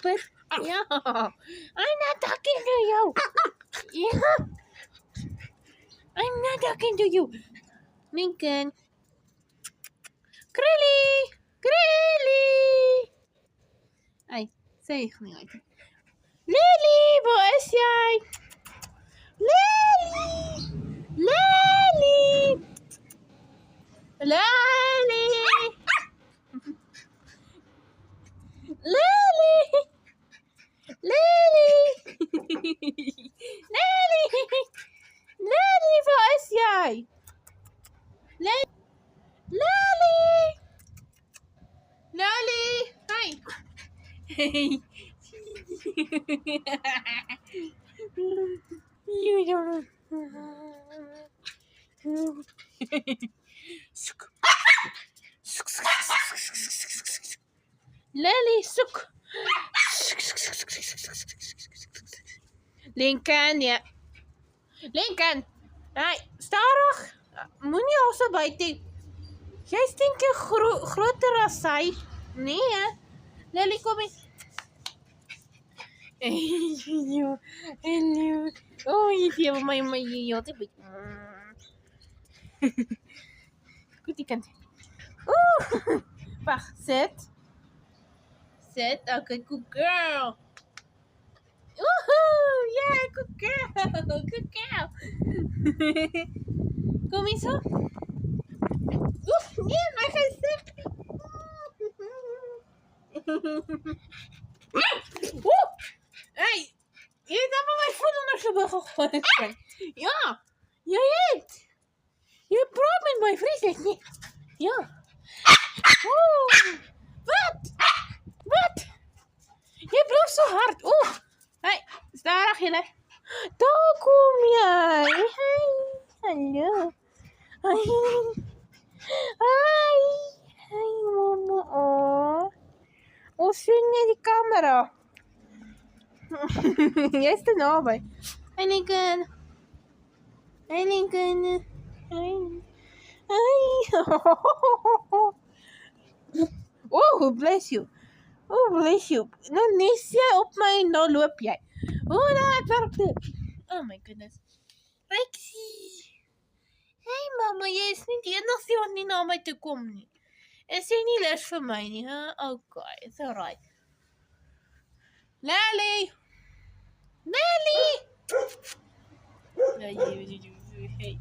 stupid. Yeah. I'm not talking to you. Yeah. I'm not talking to you. Lincoln. Krilly. Krilly. Ay, say like Lily, waar is jij? Lily. Lily. Lily. Lily. Lily. Lily. Lily, waar is jij? Lily. Lily. Lily. Hi. Hey. You don't. Lily, soek. Lincoln, ja. Lincoln. Hey, stadig. Moenie al so buite. Jy's dink jy groter as hy? Nee, hè? Lily, kom hier. Hallo. Hallo. Oh, jy gee my heeltyd bietjie. Goed, die kant. Ooh. Wag, sit. Sit. Okay, good girl. Woohoo! Yeah, good girl. Good girl. Kom hier so. Oef, nee, my gesig. Woe! Hey, jy het nou my voet onder sy bug gegooi. Ja, jy het. Jy praat met my vreeslik nie. Ja. Oeh. Wat? Wat? Jy blaas so hard. Oeh. Hey, stadig julle. Daar kom jy. Hey. Hallo. Hi. Hi. Hi, mama. Oh. Ons sien net die kamera. Jy's te naby. Hey, Lincoln. Hey, Lincoln. Hi. Hi. Oh, bless you. Oh, bless you. Nou nes jy op my en nou loop jy. Oh, dat werk dit. Oh my goodness. Rexie. Hey mama, jy is nie die enigste wat nie na my toe kom nie. Is jy nie lus vir my nie, hè? Okay, it's alright. Lily! Lily! Ja, jy, hey.